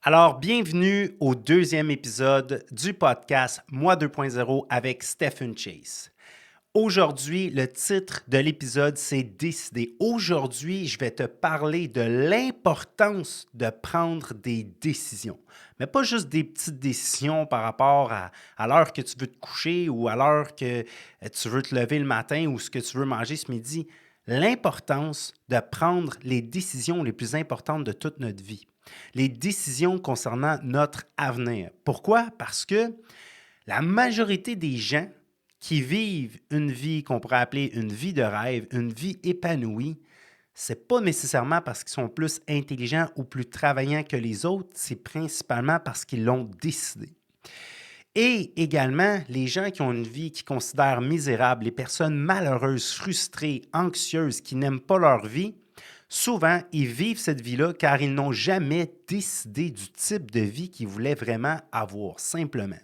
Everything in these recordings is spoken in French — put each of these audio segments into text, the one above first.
Alors, bienvenue au deuxième épisode du podcast Moi 2.0 avec Stephen Chase. Aujourd'hui, le titre de l'épisode, c'est Décider. Aujourd'hui, je vais te parler de l'importance de prendre des décisions. Mais pas juste des petites décisions par rapport à l'heure que tu veux te coucher ou à l'heure que tu veux te lever le matin ou ce que tu veux manger ce midi. L'importance de prendre les décisions les plus importantes de toute notre vie. Les décisions concernant notre avenir. Pourquoi? Parce que la majorité des gens qui vivent une vie qu'on pourrait appeler une vie de rêve, une vie épanouie, c'est pas nécessairement parce qu'ils sont plus intelligents ou plus travaillants que les autres, c'est principalement parce qu'ils l'ont décidé. Et également, les gens qui ont une vie qu'ils considèrent misérable, les personnes malheureuses, frustrées, anxieuses, qui n'aiment pas leur vie, souvent, ils vivent cette vie-là car ils n'ont jamais décidé du type de vie qu'ils voulaient vraiment avoir, simplement.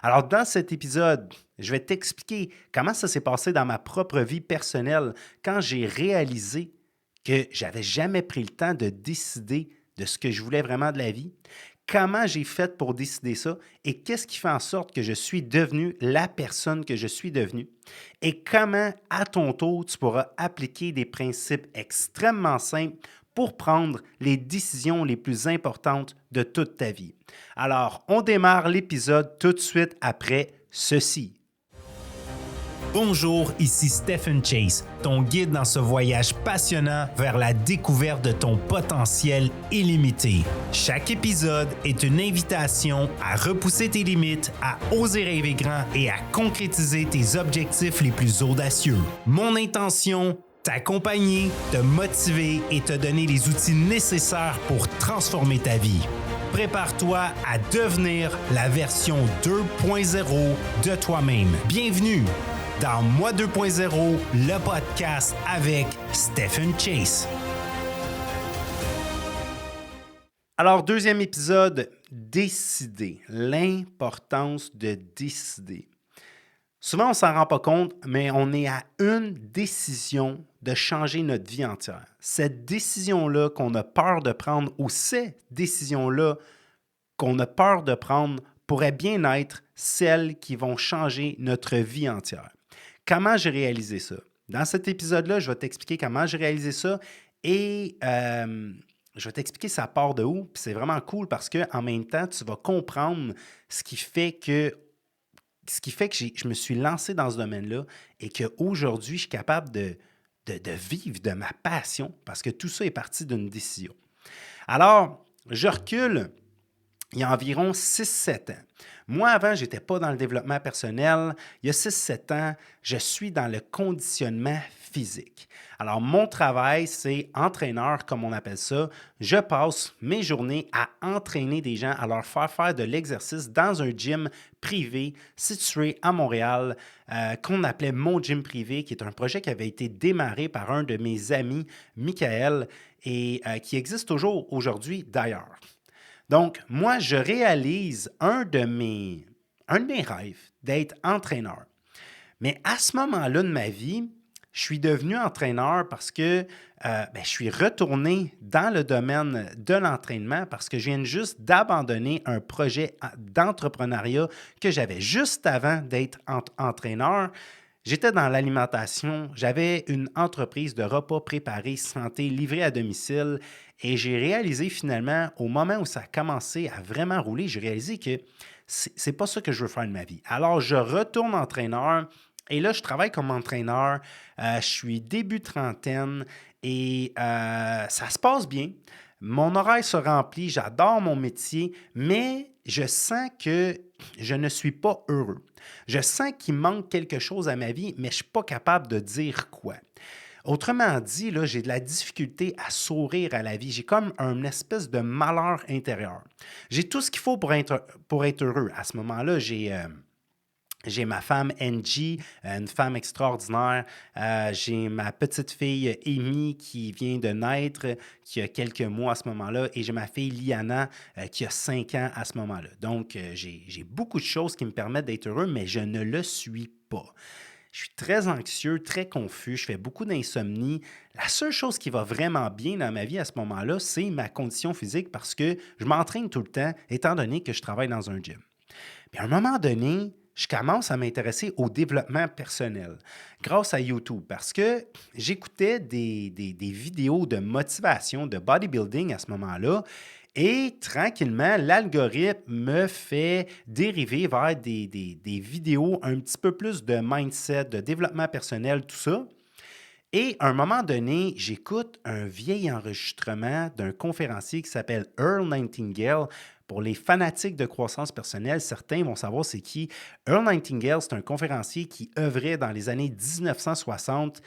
Alors, dans cet épisode, je vais t'expliquer comment ça s'est passé dans ma propre vie personnelle quand j'ai réalisé que j'avais jamais pris le temps de décider de ce que je voulais vraiment de la vie, comment j'ai fait pour décider ça et qu'est-ce qui fait en sorte que je suis devenu la personne que je suis devenue et comment, à ton tour, tu pourras appliquer des principes extrêmement simples pour prendre les décisions les plus importantes de toute ta vie. Alors, on démarre l'épisode tout de suite après ceci. Bonjour, ici Stephen Chase, ton guide dans ce voyage passionnant vers la découverte de ton potentiel illimité. Chaque épisode est une invitation à repousser tes limites, à oser rêver grand et à concrétiser tes objectifs les plus audacieux. Mon intention, t'accompagner, te motiver et te donner les outils nécessaires pour transformer ta vie. Prépare-toi à devenir la version 2.0 de toi-même. Bienvenue dans Moi 2.0, le podcast avec Stephen Chase. Alors, deuxième épisode, décider. L'importance de décider. Souvent, on ne s'en rend pas compte, mais on est à une décision de changer notre vie entière. Cette décision-là qu'on a peur de prendre ou ces décisions-là qu'on a peur de prendre pourraient bien être celles qui vont changer notre vie entière. Comment j'ai réalisé ça? Dans cet épisode-là, je vais t'expliquer comment j'ai réalisé ça et je vais t'expliquer ça part de où. Puis c'est vraiment cool parce qu'en même temps, tu vas comprendre ce qui fait que je me suis lancé dans ce domaine-là et qu'aujourd'hui, je suis capable de vivre de ma passion parce que tout ça est parti d'une décision. Alors, je recule. Il y a environ 6-7 ans. Moi, avant, je n'étais pas dans le développement personnel. Il y a 6-7 ans, je suis dans le conditionnement physique. Alors, mon travail, c'est entraîneur, comme on appelle ça. Je passe mes journées à entraîner des gens, à leur faire de l'exercice dans un gym privé situé à Montréal, qu'on appelait Mon Gym Privé, qui est un projet qui avait été démarré par un de mes amis, Michael, et qui existe toujours aujourd'hui d'ailleurs. Donc, moi, je réalise un de mes rêves d'être entraîneur. Mais à ce moment-là de ma vie, je suis devenu entraîneur parce que je suis retourné dans le domaine de l'entraînement parce que je viens juste d'abandonner un projet d'entrepreneuriat que j'avais juste avant d'être entraîneur. J'étais dans l'alimentation, j'avais une entreprise de repas préparés santé livrés à domicile et j'ai réalisé finalement, au moment où ça a commencé à vraiment rouler, j'ai réalisé que c'est pas ça que je veux faire de ma vie. Alors, je retourne entraîneur et là, je travaille comme entraîneur. Je suis début trentaine et ça se passe bien. Mon horaire se remplit, j'adore mon métier, mais je sens que je ne suis pas heureux. Je sens qu'il manque quelque chose à ma vie, mais je ne suis pas capable de dire quoi. Autrement dit, là, j'ai de la difficulté à sourire à la vie. J'ai comme une espèce de malheur intérieur. J'ai tout ce qu'il faut pour être heureux. À ce moment-là, j'ai ma femme Angie, une femme extraordinaire. J'ai ma petite fille Amy qui vient de naître, qui a quelques mois à ce moment-là. Et j'ai ma fille Liana qui a 5 ans à ce moment-là. Donc, j'ai beaucoup de choses qui me permettent d'être heureux, mais je ne le suis pas. Je suis très anxieux, très confus, je fais beaucoup d'insomnie. La seule chose qui va vraiment bien dans ma vie à ce moment-là, c'est ma condition physique parce que je m'entraîne tout le temps, étant donné que je travaille dans un gym. Puis à un moment donné, je commence à m'intéresser au développement personnel grâce à YouTube parce que j'écoutais des vidéos de motivation, de bodybuilding à ce moment-là. Et tranquillement, l'algorithme me fait dériver vers des vidéos un petit peu plus de mindset, de développement personnel, tout ça. Et à un moment donné, j'écoute un vieil enregistrement d'un conférencier qui s'appelle Earl Nightingale. Pour les fanatiques de croissance personnelle, certains vont savoir c'est qui. Earl Nightingale, c'est un conférencier qui œuvrait dans les années 1960.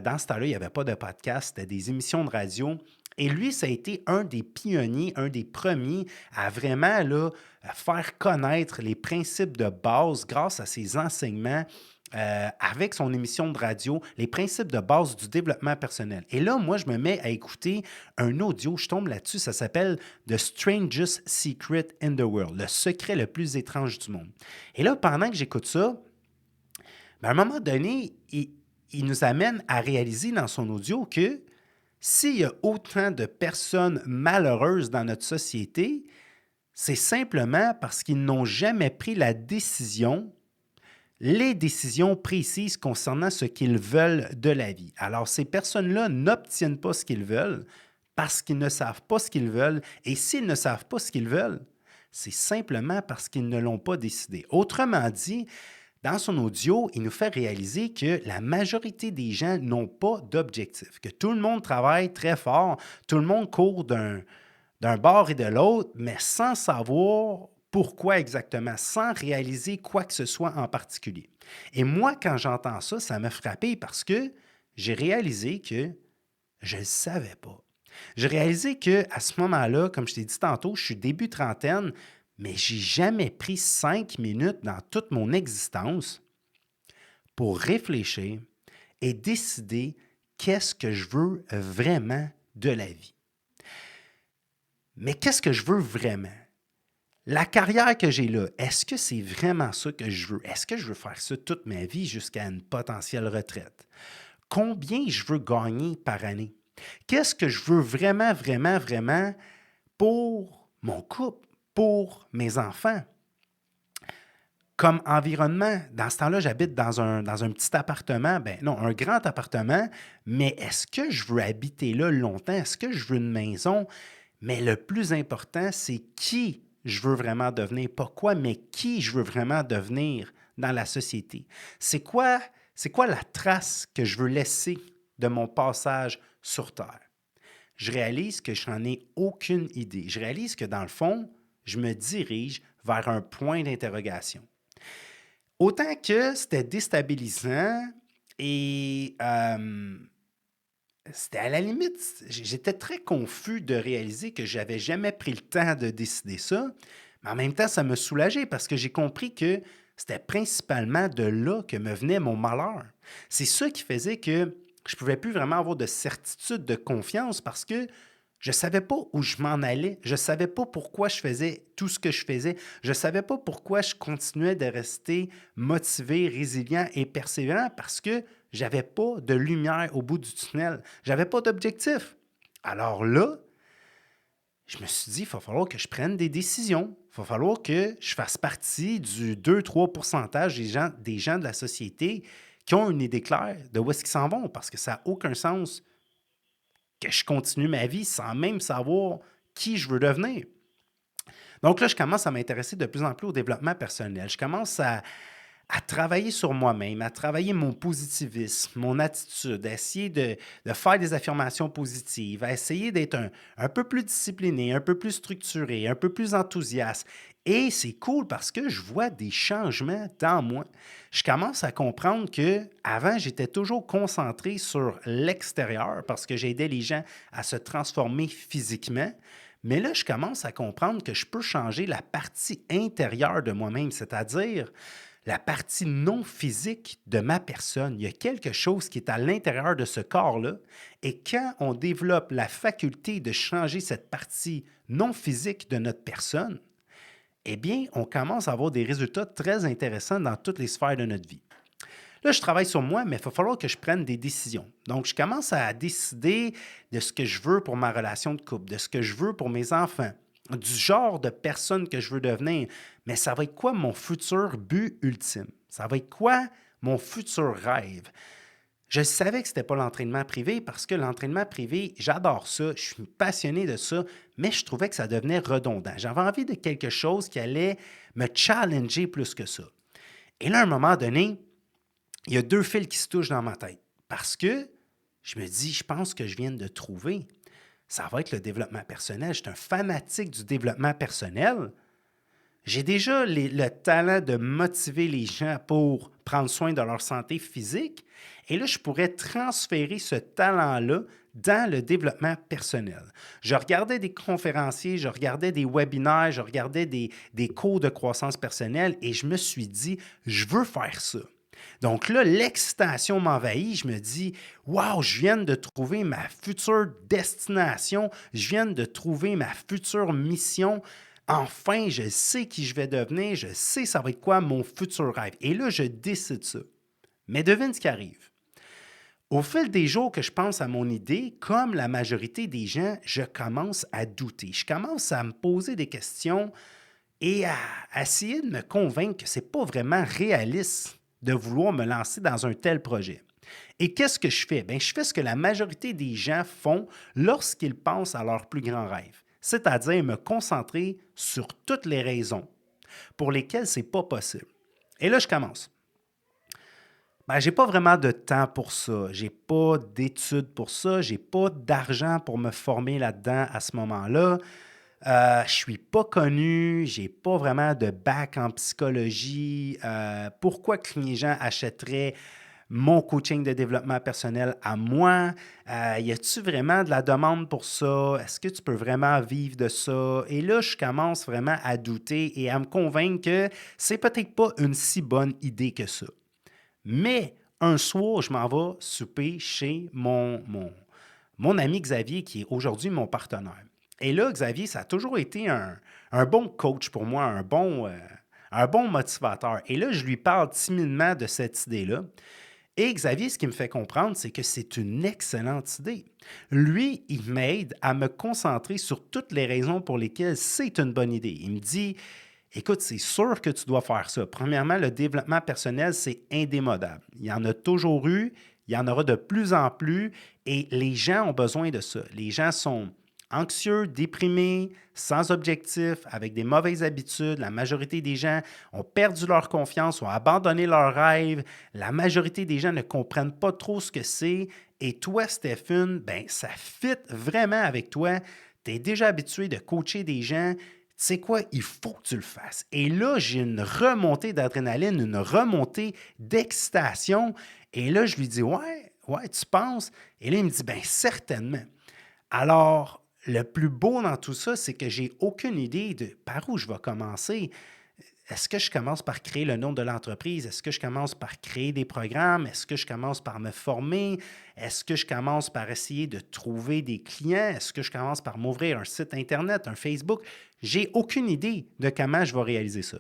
Dans ce temps-là, il n'y avait pas de podcast, c'était des émissions de radio. Et lui, ça a été un des pionniers, un des premiers à vraiment là, à faire connaître les principes de base grâce à ses enseignements avec son émission de radio, les principes de base du développement personnel. Et là, moi, je me mets à écouter un audio, je tombe là-dessus, ça s'appelle The Strangest Secret in the World, le secret le plus étrange du monde. Et là, pendant que j'écoute ça, à un moment donné, il nous amène à réaliser dans son audio que s'il y a autant de personnes malheureuses dans notre société, c'est simplement parce qu'ils n'ont jamais pris la décision, les décisions précises concernant ce qu'ils veulent de la vie. Alors, ces personnes-là n'obtiennent pas ce qu'ils veulent parce qu'ils ne savent pas ce qu'ils veulent. Et s'ils ne savent pas ce qu'ils veulent, c'est simplement parce qu'ils ne l'ont pas décidé. Autrement dit, dans son audio, il nous fait réaliser que la majorité des gens n'ont pas d'objectif, que tout le monde travaille très fort, tout le monde court d'un bord et de l'autre, mais sans savoir pourquoi exactement, sans réaliser quoi que ce soit en particulier. Et moi, quand j'entends ça, ça m'a frappé parce que j'ai réalisé que je ne le savais pas. J'ai réalisé qu'à ce moment-là, comme je t'ai dit tantôt, je suis début trentaine, mais j'ai jamais pris 5 minutes dans toute mon existence pour réfléchir et décider qu'est-ce que je veux vraiment de la vie. Mais qu'est-ce que je veux vraiment? La carrière que j'ai là, est-ce que c'est vraiment ça que je veux? Est-ce que je veux faire ça toute ma vie jusqu'à une potentielle retraite? Combien je veux gagner par année? Qu'est-ce que je veux vraiment, vraiment, vraiment pour mon couple, pour mes enfants? Comme environnement, dans ce temps-là, j'habite dans un petit appartement. Ben non, un grand appartement, mais est-ce que je veux habiter là longtemps? Est-ce que je veux une maison? Mais le plus important, c'est qui je veux vraiment devenir. Pas quoi, mais qui je veux vraiment devenir dans la société. C'est quoi la trace que je veux laisser de mon passage sur Terre? Je réalise que je n'en ai aucune idée. Je réalise que dans le fond, je me dirige vers un point d'interrogation. Autant que c'était déstabilisant et c'était à la limite, j'étais très confus de réaliser que j'avais jamais pris le temps de décider ça, mais en même temps, ça me soulageait parce que j'ai compris que c'était principalement de là que me venait mon malheur. C'est ça qui faisait que je ne pouvais plus vraiment avoir de certitude, de confiance parce que je ne savais pas où je m'en allais. Je ne savais pas pourquoi je faisais tout ce que je faisais. Je ne savais pas pourquoi je continuais de rester motivé, résilient et persévérant parce que je n'avais pas de lumière au bout du tunnel. Je n'avais pas d'objectif. Alors là, je me suis dit, il va falloir que je prenne des décisions. Il va falloir que je fasse partie du 2-3% des gens de la société qui ont une idée claire de où est-ce qu'ils s'en vont parce que ça n'a aucun sens que je continue ma vie sans même savoir qui je veux devenir. Donc là, je commence à m'intéresser de plus en plus au développement personnel. Je commence à travailler sur moi-même, à travailler mon positivisme, mon attitude, à essayer de faire des affirmations positives, à essayer d'être un peu plus discipliné, un peu plus structuré, un peu plus enthousiaste. Et c'est cool parce que je vois des changements dans moi. Je commence à comprendre que avant, j'étais toujours concentré sur l'extérieur parce que j'aidais les gens à se transformer physiquement. Mais là, je commence à comprendre que je peux changer la partie intérieure de moi-même, c'est-à-dire la partie non physique de ma personne. Il y a quelque chose qui est à l'intérieur de ce corps-là. Et quand on développe la faculté de changer cette partie non physique de notre personne, eh bien, on commence à avoir des résultats très intéressants dans toutes les sphères de notre vie. Là, je travaille sur moi, mais il va falloir que je prenne des décisions. Donc, je commence à décider de ce que je veux pour ma relation de couple, de ce que je veux pour mes enfants, du genre de personne que je veux devenir. Mais ça va être quoi mon futur but ultime? Ça va être quoi mon futur rêve? Je savais que ce n'était pas l'entraînement privé parce que l'entraînement privé, j'adore ça, je suis passionné de ça, mais je trouvais que ça devenait redondant. J'avais envie de quelque chose qui allait me challenger plus que ça. Et là, à un moment donné, il y a deux fils qui se touchent dans ma tête parce que je me dis, je pense que je viens de trouver. Ça va être le développement personnel. Je suis un fanatique du développement personnel. J'ai déjà le talent de motiver les gens pour prendre soin de leur santé physique. Et là, je pourrais transférer ce talent-là dans le développement personnel. Je regardais des conférenciers, je regardais des webinaires, je regardais des cours de croissance personnelle et je me suis dit, je veux faire ça. Donc là, l'excitation m'envahit. Je me dis, wow, je viens de trouver ma future destination, je viens de trouver ma future mission. Enfin, je sais qui je vais devenir, je sais ça va être quoi mon futur rêve. Et là, je décide ça. Mais devine ce qui arrive. Au fil des jours que je pense à mon idée, comme la majorité des gens, je commence à douter. Je commence à me poser des questions et à essayer de me convaincre que ce n'est pas vraiment réaliste de vouloir me lancer dans un tel projet. Et qu'est-ce que je fais? Bien, je fais ce que la majorité des gens font lorsqu'ils pensent à leur plus grand rêve, c'est-à-dire me concentrer sur toutes les raisons pour lesquelles ce n'est pas possible. Et là, je commence. Ben, j'ai pas vraiment de temps pour ça. J'ai pas d'études pour ça. J'ai pas d'argent pour me former là-dedans à ce moment-là. Je suis pas connu. J'ai pas vraiment de bac en psychologie. Pourquoi que les gens achèteraient mon coaching de développement personnel à moi? Y a-tu vraiment de la demande pour ça? Est-ce que tu peux vraiment vivre de ça? Et là, je commence vraiment à douter et à me convaincre que c'est peut-être pas une si bonne idée que ça. Mais un soir, je m'en vais souper chez mon ami Xavier, qui est aujourd'hui mon partenaire. Et là, Xavier, ça a toujours été un bon coach pour moi, un bon motivateur. Et là, je lui parle timidement de cette idée-là. Et Xavier, ce qui me fait comprendre, c'est que c'est une excellente idée. Lui, il m'aide à me concentrer sur toutes les raisons pour lesquelles c'est une bonne idée. Il me dit, écoute, c'est sûr que tu dois faire ça. Premièrement, le développement personnel, c'est indémodable. Il y en a toujours eu, il y en aura de plus en plus, et les gens ont besoin de ça. Les gens sont anxieux, déprimés, sans objectif, avec des mauvaises habitudes. La majorité des gens ont perdu leur confiance, ont abandonné leurs rêves. La majorité des gens ne comprennent pas trop ce que c'est. Et toi, Stéphane, ben, ça fit vraiment avec toi. Tu es déjà habitué de coacher des gens. Tu sais quoi, il faut que tu le fasses. Et là, j'ai une remontée d'adrénaline, une remontée d'excitation. Et là, je lui dis, ouais, tu penses? Et là, il me dit, bien, certainement. Alors, le plus beau dans tout ça, c'est que j'ai aucune idée de par où je vais commencer. Est-ce que je commence par créer le nom de l'entreprise? Est-ce que je commence par créer des programmes? Est-ce que je commence par me former? Est-ce que je commence par essayer de trouver des clients? Est-ce que je commence par m'ouvrir un site Internet, un Facebook? J'ai aucune idée de comment je vais réaliser ça.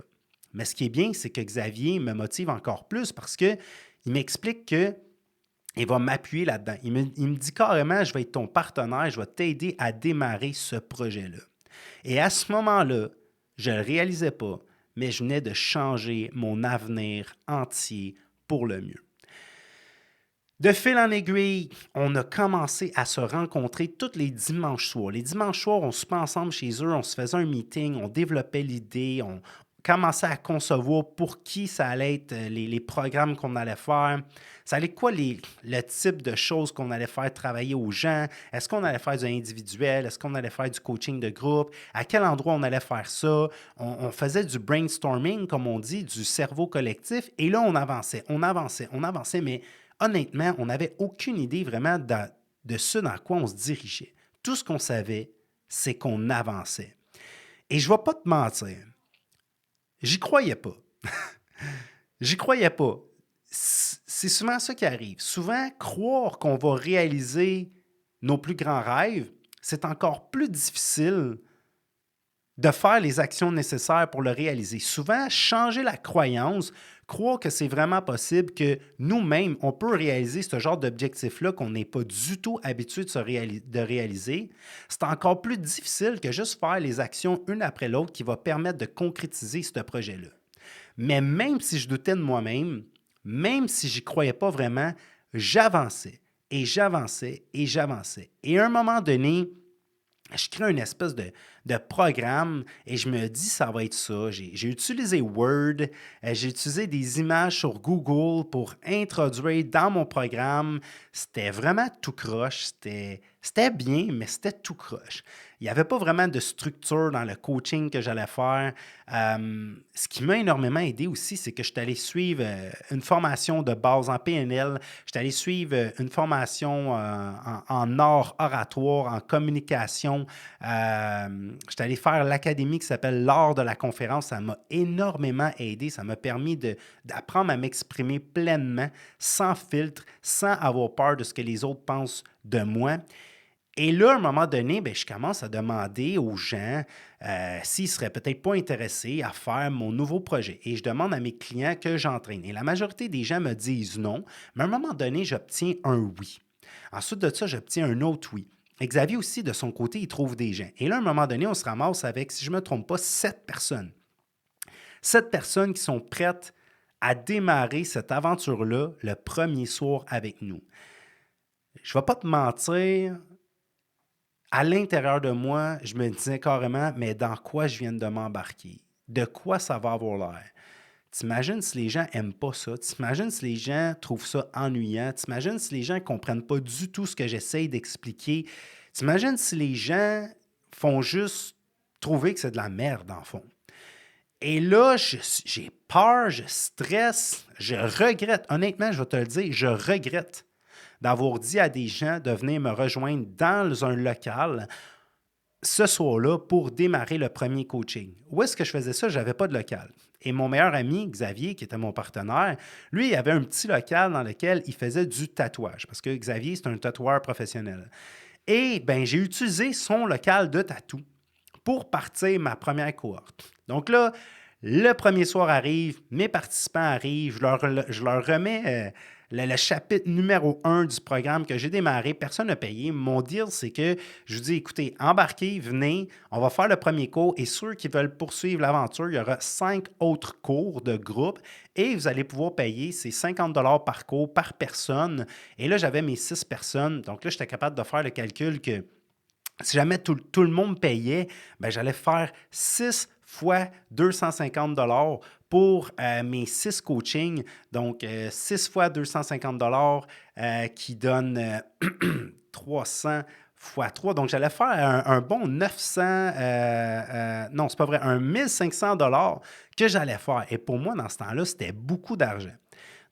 Mais ce qui est bien, c'est que Xavier me motive encore plus parce qu'il m'explique que il va m'appuyer là-dedans. Il me dit carrément, je vais être ton partenaire, je vais t'aider à démarrer ce projet-là. Et à ce moment-là, je ne le réalisais pas, mais je venais de changer mon avenir entier pour le mieux. De fil en aiguille, on a commencé à se rencontrer tous les dimanches soirs. Les dimanches soirs, on se soupait ensemble chez eux, on se faisait un meeting, on développait l'idée, on commençait à concevoir pour qui ça allait être les programmes qu'on allait faire. Ça allait être quoi le type de choses qu'on allait faire travailler aux gens? Est-ce qu'on allait faire du individuel? Est-ce qu'on allait faire du coaching de groupe? À quel endroit on allait faire ça? On faisait du brainstorming, comme on dit, du cerveau collectif. Et là, on avançait, mais honnêtement, on n'avait aucune idée vraiment de ce dans quoi on se dirigeait. Tout ce qu'on savait, c'est qu'on avançait. Et je ne vais pas te mentir, j'y croyais pas. J'y croyais pas. C'est souvent ça qui arrive. Souvent, croire qu'on va réaliser nos plus grands rêves, c'est encore plus difficile de faire les actions nécessaires pour le réaliser. Souvent, changer la croyance, croire que c'est vraiment possible, que nous-mêmes, on peut réaliser ce genre d'objectif-là qu'on n'est pas du tout habitué de réaliser, c'est encore plus difficile que juste faire les actions une après l'autre qui va permettre de concrétiser ce projet-là. Mais même si je doutais de moi-même, même si j'y croyais pas vraiment, j'avançais et j'avançais et j'avançais. Et à un moment donné, je crée une espèce de programme et je me dis, ça va être ça. J'ai utilisé Word, j'ai utilisé des images sur Google pour introduire dans mon programme. C'était vraiment tout croche. C'était bien, mais c'était tout croche. Il n'y avait pas vraiment de structure dans le coaching que j'allais faire. Ce qui m'a énormément aidé aussi, c'est que je suis allé suivre une formation de base en PNL. Je suis allé suivre une formation en art oratoire, en communication. Je suis allé faire l'académie qui s'appelle l'art de la conférence. Ça m'a énormément aidé. Ça m'a permis d'apprendre à m'exprimer pleinement, sans filtre, sans avoir peur de ce que les autres pensent de moi. Et là, à un moment donné, je commence à demander aux gens s'ils ne seraient peut-être pas intéressés à faire mon nouveau projet. Et je demande à mes clients que j'entraîne. Et la majorité des gens me disent non, mais à un moment donné, j'obtiens un oui. Ensuite de ça, j'obtiens un autre oui. Et Xavier aussi, de son côté, il trouve des gens. Et là, à un moment donné, on se ramasse avec, si je ne me trompe pas, 7 personnes. 7 personnes qui sont prêtes à démarrer cette aventure-là le premier soir avec nous. Je ne vais pas te mentir, à l'intérieur de moi, je me disais carrément, mais dans quoi je viens de m'embarquer? De quoi ça va avoir l'air? T'imagines si les gens n'aiment pas ça? T'imagines si les gens trouvent ça ennuyant? T'imagines si les gens ne comprennent pas du tout ce que j'essaye d'expliquer? T'imagines si les gens font juste trouver que c'est de la merde, en fond? Et là, j'ai peur, je stresse, je regrette. Honnêtement, je vais te le dire, je regrette d'avoir dit à des gens de venir me rejoindre dans un local ce soir-là pour démarrer le premier coaching. Où est-ce que je faisais ça? Je n'avais pas de local. Et mon meilleur ami, Xavier, qui était mon partenaire, lui, il avait un petit local dans lequel il faisait du tatouage, parce que Xavier, c'est un tatoueur professionnel. Et bien, j'ai utilisé son local de tatou pour partir ma première cohorte. Donc là, le premier soir arrive, mes participants arrivent, je leur remets le chapitre numéro 1 du programme que j'ai démarré. Personne n'a payé. Mon deal, c'est que je vous dis, écoutez, embarquez, venez, on va faire le premier cours et ceux qui veulent poursuivre l'aventure, il y aura 5 autres cours de groupe et vous allez pouvoir payer, c'est 50 $ par cours, par personne. Et là, j'avais mes 6 personnes. Donc là, j'étais capable de faire le calcul que si jamais tout le monde payait, j'allais faire 6 fois 250 $ pour mes 6 coachings. Donc, 6 fois 250 $ qui donne 300 fois 3. Donc, j'allais faire un bon 900, non, c'est pas vrai, un 1500 $ que j'allais faire. Et pour moi, dans ce temps-là, c'était beaucoup d'argent.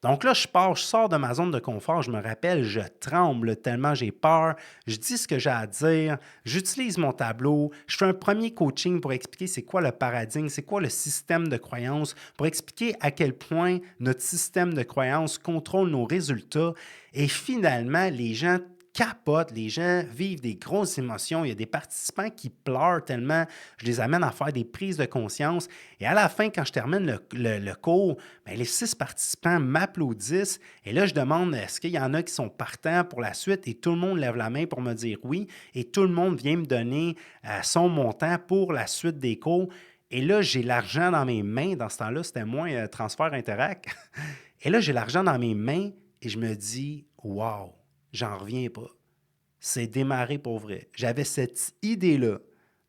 Donc là, je sors de ma zone de confort, je me rappelle, je tremble tellement j'ai peur, je dis ce que j'ai à dire, j'utilise mon tableau, je fais un premier coaching pour expliquer c'est quoi le paradigme, c'est quoi le système de croyance, pour expliquer à quel point notre système de croyance contrôle nos résultats. Et finalement, les gens capotent, les gens vivent des grosses émotions. Il y a des participants qui pleurent tellement je les amène à faire des prises de conscience. Et à la fin, quand je termine le cours, les 6 participants m'applaudissent. Et là, je demande est-ce qu'il y en a qui sont partants pour la suite? Et tout le monde lève la main pour me dire oui. Et tout le monde vient me donner son montant pour la suite des cours. Et là, j'ai l'argent dans mes mains. Dans ce temps-là, c'était moins transfert Interac. Et là, j'ai l'argent dans mes mains et je me dis wow, j'en reviens pas. C'est démarré pour vrai. J'avais cette idée-là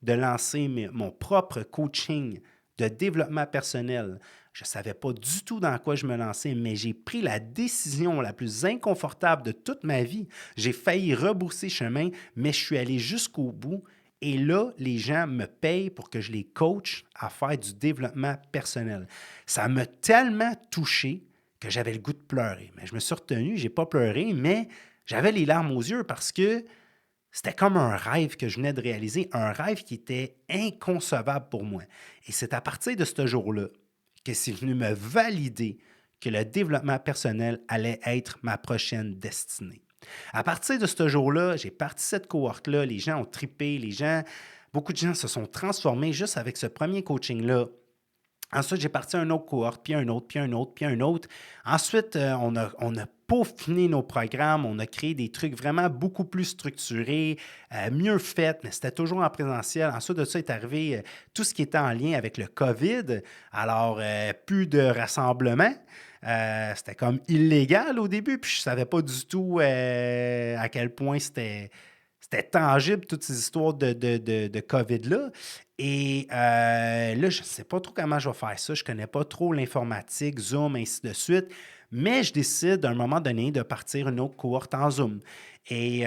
de lancer mon propre coaching de développement personnel. Je ne savais pas du tout dans quoi je me lançais, mais j'ai pris la décision la plus inconfortable de toute ma vie. J'ai failli rebourser chemin, mais je suis allé jusqu'au bout. Et là, les gens me payent pour que je les coach à faire du développement personnel. Ça m'a tellement touché que j'avais le goût de pleurer. Mais je me suis retenu, je n'ai pas pleuré, mais j'avais les larmes aux yeux parce que c'était comme un rêve que je venais de réaliser, un rêve qui était inconcevable pour moi. Et c'est à partir de ce jour-là que c'est venu me valider que le développement personnel allait être ma prochaine destinée. À partir de ce jour-là, j'ai parti cette cohorte-là, les gens ont trippé, les gens Beaucoup de gens se sont transformés juste avec ce premier coaching-là. Ensuite, j'ai parti un autre cohorte, puis un autre, puis un autre, puis un autre. Ensuite, on a peaufiné nos programmes, on a créé des trucs vraiment beaucoup plus structurés, mieux faits, mais c'était toujours en présentiel. Ensuite de ça est arrivé tout ce qui était en lien avec le COVID. Alors, plus de rassemblements. C'était comme illégal au début, puis je ne savais pas du tout à quel point c'était tangible, toutes ces histoires de COVID-là. Et là, je ne sais pas trop comment je vais faire ça. Je ne connais pas trop l'informatique, Zoom, ainsi de suite. Mais je décide, à un moment donné, de partir une autre cohorte en Zoom. Et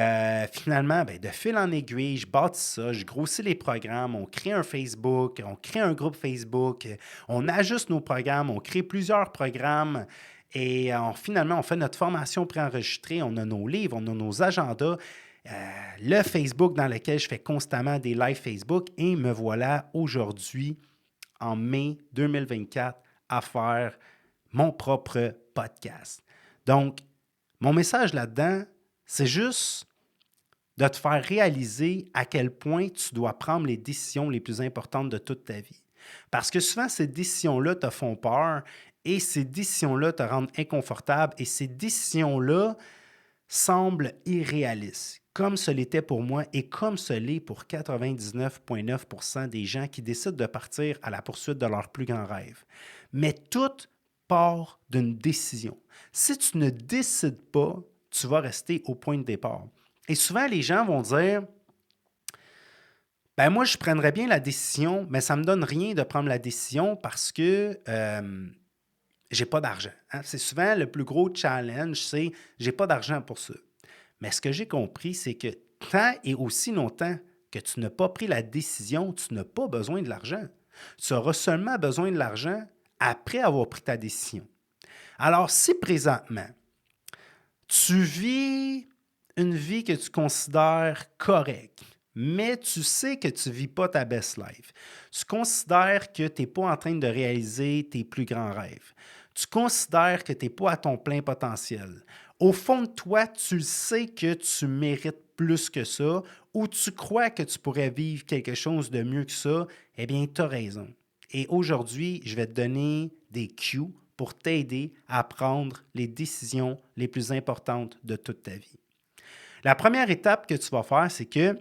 finalement, ben, de fil en aiguille, je bâtis ça, je grossis les programmes, on crée un Facebook, on crée un groupe Facebook, on ajuste nos programmes, on crée plusieurs programmes. Et finalement, on fait notre formation préenregistrée, on a nos livres, on a nos agendas. Le Facebook dans lequel je fais constamment des lives Facebook et me voilà aujourd'hui, en mai 2024, à faire mon propre podcast. Donc, mon message là-dedans, c'est juste de te faire réaliser à quel point tu dois prendre les décisions les plus importantes de toute ta vie. Parce que souvent, ces décisions-là te font peur et ces décisions-là te rendent inconfortable et ces décisions-là semblent irréalistes, comme ce l'était pour moi et comme ce l'est pour 99,9% des gens qui décident de partir à la poursuite de leur plus grand rêve. Mais tout part d'une décision. Si tu ne décides pas, tu vas rester au point de départ. Et souvent, les gens vont dire, ben moi, je prendrais bien la décision, mais ça ne me donne rien de prendre la décision parce que j'ai pas d'argent. Hein? C'est souvent le plus gros challenge, c'est j'ai pas d'argent pour ça. Mais ce que j'ai compris, c'est que tant et aussi longtemps que tu n'as pas pris la décision, tu n'as pas besoin de l'argent. Tu auras seulement besoin de l'argent après avoir pris ta décision. Alors, si présentement, tu vis une vie que tu considères correcte, mais tu sais que tu ne vis pas ta best life. Tu considères que tu n'es pas en train de réaliser tes plus grands rêves. Tu considères que tu n'es pas à ton plein potentiel. Au fond de toi, tu sais que tu mérites plus que ça ou tu crois que tu pourrais vivre quelque chose de mieux que ça, eh bien, tu as raison. Et aujourd'hui, je vais te donner des cues pour t'aider à prendre les décisions les plus importantes de toute ta vie. La première étape que tu vas faire, c'est que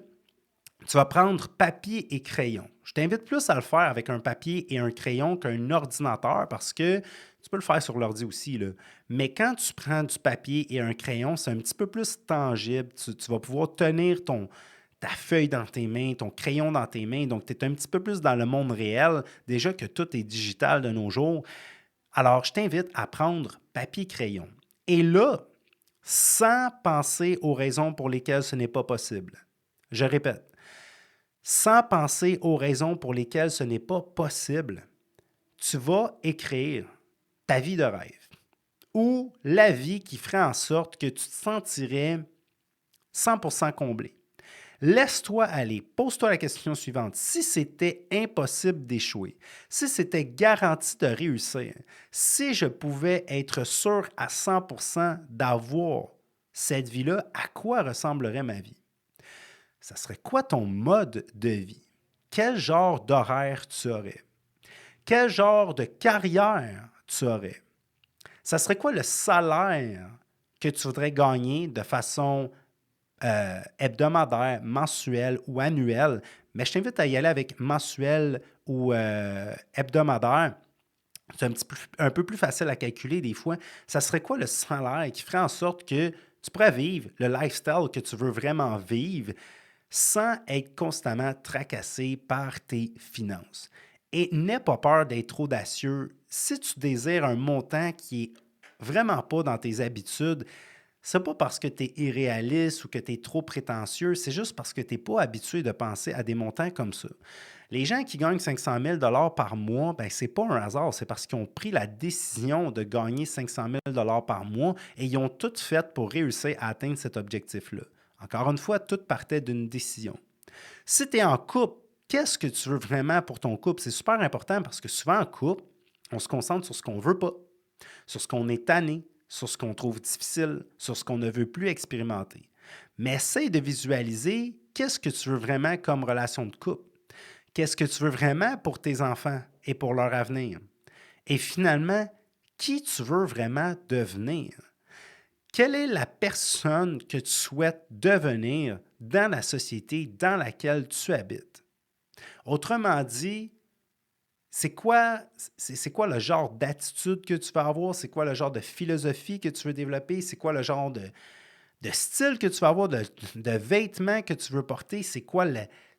tu vas prendre papier et crayon. Je t'invite plus à le faire avec un papier et un crayon qu'un ordinateur parce que tu peux le faire sur l'ordi aussi, là. Mais quand tu prends du papier et un crayon, c'est un petit peu plus tangible. Tu vas pouvoir tenir ta feuille dans tes mains, ton crayon dans tes mains. Donc, tu es un petit peu plus dans le monde réel, déjà que tout est digital de nos jours. Alors, je t'invite à prendre papier-crayon. Et là, sans penser aux raisons pour lesquelles ce n'est pas possible. Je répète, sans penser aux raisons pour lesquelles ce n'est pas possible, tu vas écrire ta vie de rêve ou la vie qui ferait en sorte que tu te sentirais 100% comblé. Laisse-toi aller. Pose-toi la question suivante. Si c'était impossible d'échouer, si c'était garanti de réussir, si je pouvais être sûr à 100% d'avoir cette vie-là, à quoi ressemblerait ma vie? Ça serait quoi ton mode de vie? Quel genre d'horaire tu aurais? Quel genre de carrière tu aurais? Ça serait quoi le salaire que tu voudrais gagner de façon hebdomadaire, mensuelle ou annuelle? Mais je t'invite à y aller avec mensuel ou hebdomadaire. C'est un peu plus facile à calculer des fois. Ça serait quoi le salaire qui ferait en sorte que tu pourrais vivre le lifestyle que tu veux vraiment vivre sans être constamment tracassé par tes finances? Et n'aie pas peur d'être audacieux. Si tu désires un montant qui est vraiment pas dans tes habitudes, c'est pas parce que tu es irréaliste ou que tu es trop prétentieux, c'est juste parce que tu n'es pas habitué de penser à des montants comme ça. Les gens qui gagnent 500 000 par mois, ben, ce n'est pas un hasard, c'est parce qu'ils ont pris la décision de gagner 500 000 par mois et ils ont tout fait pour réussir à atteindre cet objectif-là. Encore une fois, tout partait d'une décision. Si tu es en couple, qu'est-ce que tu veux vraiment pour ton couple? C'est super important parce que souvent en couple, on se concentre sur ce qu'on ne veut pas, sur ce qu'on est tanné, sur ce qu'on trouve difficile, sur ce qu'on ne veut plus expérimenter. Mais essaye de visualiser qu'est-ce que tu veux vraiment comme relation de couple. Qu'est-ce que tu veux vraiment pour tes enfants et pour leur avenir? Et finalement, qui tu veux vraiment devenir? Quelle est la personne que tu souhaites devenir dans la société dans laquelle tu habites? Autrement dit, c'est quoi le genre d'attitude que tu vas avoir? C'est quoi le genre de philosophie que tu veux développer? C'est quoi le genre de style que tu vas avoir, de vêtements que tu veux porter? C'est quoi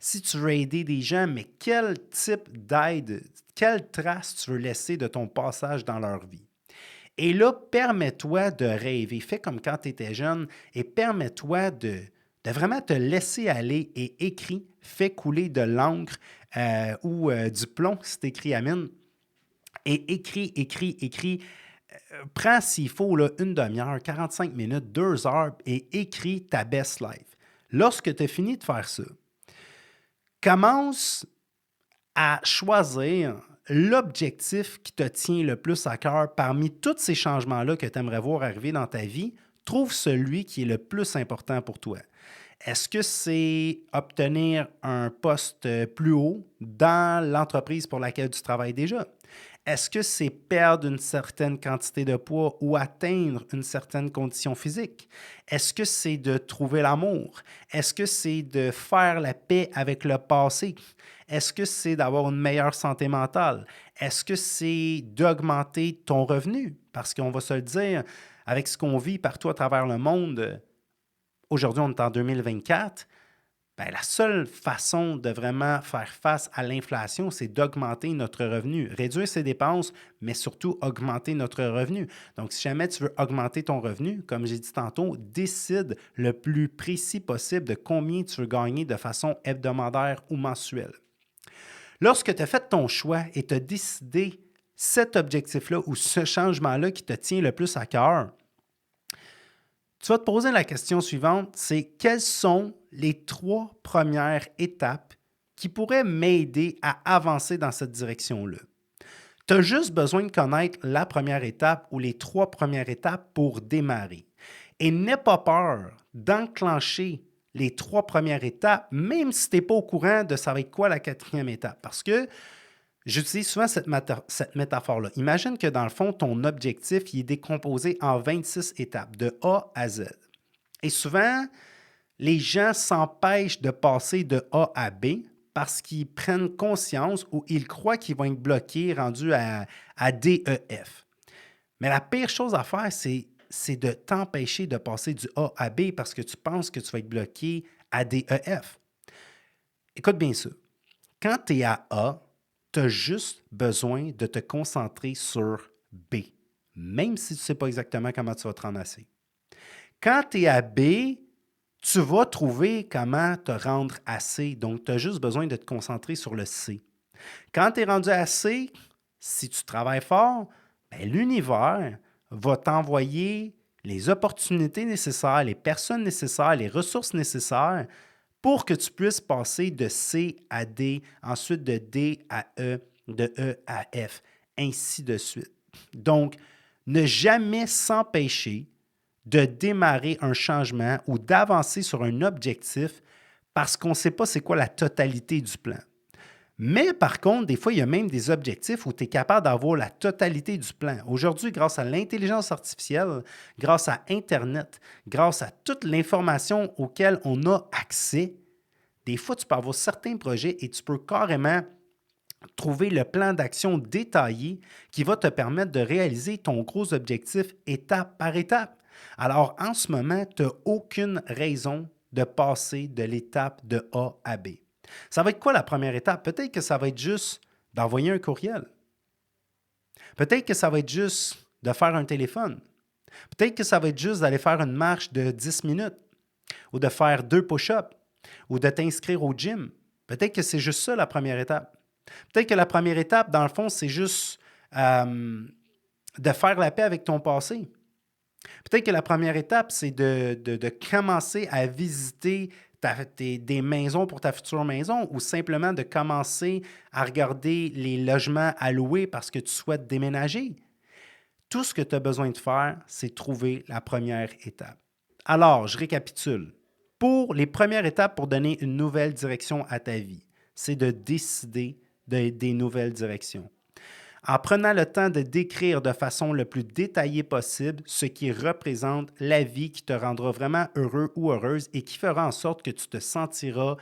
si tu veux aider des gens, mais quel type d'aide, quelle trace tu veux laisser de ton passage dans leur vie? Et là, permets-toi de rêver. Fais comme quand tu étais jeune et permets-toi de vraiment te laisser aller et écris. Fais couler de l'encre ou du plomb, si tu écris à mine. Et écris, écris, écris. Prends, s'il faut, là, une demi-heure, 45 minutes, 2 heures et écris ta best life. Lorsque tu as fini de faire ça, commence à choisir l'objectif qui te tient le plus à cœur parmi tous ces changements-là que tu aimerais voir arriver dans ta vie. Trouve celui qui est le plus important pour toi. Est-ce que c'est obtenir un poste plus haut dans l'entreprise pour laquelle tu travailles déjà? Est-ce que c'est perdre une certaine quantité de poids ou atteindre une certaine condition physique? Est-ce que c'est de trouver l'amour? Est-ce que c'est de faire la paix avec le passé? Est-ce que c'est d'avoir une meilleure santé mentale? Est-ce que c'est d'augmenter ton revenu? Parce qu'on va se le dire, avec ce qu'on vit partout à travers le monde, aujourd'hui on est en 2024, ben, la seule façon de vraiment faire face à l'inflation, c'est d'augmenter notre revenu, réduire ses dépenses, mais surtout augmenter notre revenu. Donc, si jamais tu veux augmenter ton revenu, comme j'ai dit tantôt, décide le plus précis possible de combien tu veux gagner de façon hebdomadaire ou mensuelle. Lorsque tu as fait ton choix et tu as décidé cet objectif-là ou ce changement-là qui te tient le plus à cœur, tu vas te poser la question suivante, c'est quelles sont les 3 premières étapes qui pourraient m'aider à avancer dans cette direction-là? Tu as juste besoin de connaître la première étape ou les 3 premières étapes pour démarrer. Et n'aie pas peur d'enclencher les 3 premières étapes, même si tu n'es pas au courant de ça va être quoi la 4e étape. Parce que j'utilise souvent cette métaphore-là. Imagine que dans le fond, ton objectif il est décomposé en 26 étapes, de A à Z. Et souvent, les gens s'empêchent de passer de A à B parce qu'ils prennent conscience ou ils croient qu'ils vont être bloqués rendus à D, E, F. Mais la pire chose à faire, c'est de t'empêcher de passer du A à B parce que tu penses que tu vas être bloqué à D, E, F. Écoute bien ça. Quand tu es à A, tu as juste besoin de te concentrer sur B, même si tu ne sais pas exactement comment tu vas te rendre à C. Quand tu es à B, tu vas trouver comment te rendre à C. Donc, tu as juste besoin de te concentrer sur le C. Quand tu es rendu à C, si tu travailles fort, ben, l'univers va t'envoyer les opportunités nécessaires, les personnes nécessaires, les ressources nécessaires pour que tu puisses passer de C à D, ensuite de D à E, de E à F, ainsi de suite. Donc, ne jamais s'empêcher de démarrer un changement ou d'avancer sur un objectif parce qu'on ne sait pas c'est quoi la totalité du plan. Mais par contre, des fois, il y a même des objectifs où tu es capable d'avoir la totalité du plan. Aujourd'hui, grâce à l'intelligence artificielle, grâce à Internet, grâce à toute l'information auquel on a accès, des fois, tu peux avoir certains projets et tu peux carrément trouver le plan d'action détaillé qui va te permettre de réaliser ton gros objectif étape par étape. Alors, en ce moment, tu n'as aucune raison de passer de l'étape de A à B. Ça va être quoi la première étape? Peut-être que ça va être juste d'envoyer un courriel. Peut-être que ça va être juste de faire un téléphone. Peut-être que ça va être juste d'aller faire une marche de 10 minutes ou de faire 2 push-ups ou de t'inscrire au gym. Peut-être que c'est juste ça la première étape. Peut-être que la première étape, dans le fond, c'est juste de faire la paix avec ton passé. Peut-être que la première étape, c'est de commencer à visiter des maisons pour ta future maison ou simplement de commencer à regarder les logements à louer parce que tu souhaites déménager. Tout ce que tu as besoin de faire, c'est trouver la première étape. Alors, je récapitule. Pour les premières étapes pour donner une nouvelle direction à ta vie, c'est de décider des nouvelles directions. En prenant le temps de décrire de façon le plus détaillée possible ce qui représente la vie qui te rendra vraiment heureux ou heureuse et qui fera en sorte que tu te sentiras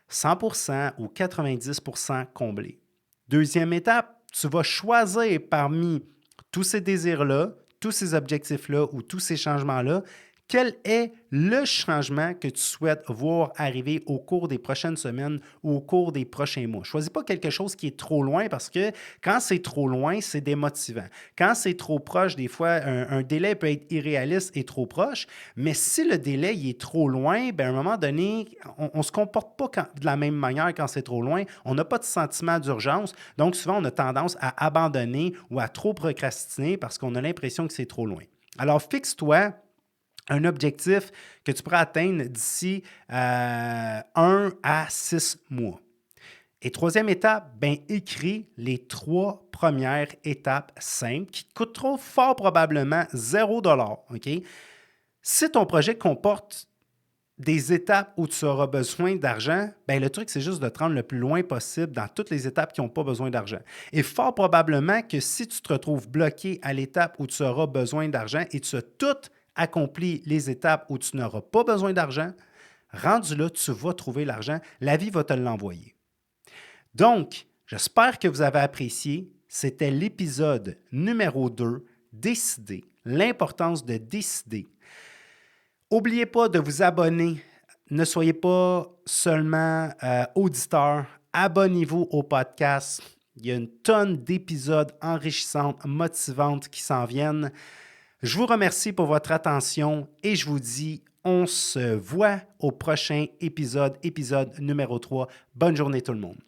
100% ou 90% comblé. Deuxième étape, tu vas choisir parmi tous ces désirs-là, tous ces objectifs-là ou tous ces changements-là, quel est le changement que tu souhaites voir arriver au cours des prochaines semaines ou au cours des prochains mois. Choisis pas quelque chose qui est trop loin parce que quand c'est trop loin, c'est démotivant. Quand c'est trop proche, des fois, un délai peut être irréaliste et trop proche, mais si le délai il est trop loin, bien, à un moment donné, on ne se comporte pas de la même manière quand c'est trop loin. On n'a pas de sentiment d'urgence. Donc, souvent, on a tendance à abandonner ou à trop procrastiner parce qu'on a l'impression que c'est trop loin. Alors, fixe-toi un objectif que tu pourras atteindre d'ici 1 à 6 mois. Et troisième étape, bien, écris les 3 premières étapes simples qui te coûteront fort probablement 0 $. Okay? Si ton projet comporte des étapes où tu auras besoin d'argent, bien, le truc, c'est juste de te rendre le plus loin possible dans toutes les étapes qui n'ont pas besoin d'argent. Et fort probablement que si tu te retrouves bloqué à l'étape où tu auras besoin d'argent et tu as tout accompli les étapes où tu n'auras pas besoin d'argent, rendu là, tu vas trouver l'argent, la vie va te l'envoyer. Donc, j'espère que vous avez apprécié. C'était l'épisode numéro 2, Décider, l'importance de décider. N'oubliez pas de vous abonner. Ne soyez pas seulement auditeur. Abonnez-vous au podcast. Il y a une tonne d'épisodes enrichissants, motivants qui s'en viennent. Je vous remercie pour votre attention et je vous dis, on se voit au prochain épisode numéro 3. Bonne journée tout le monde.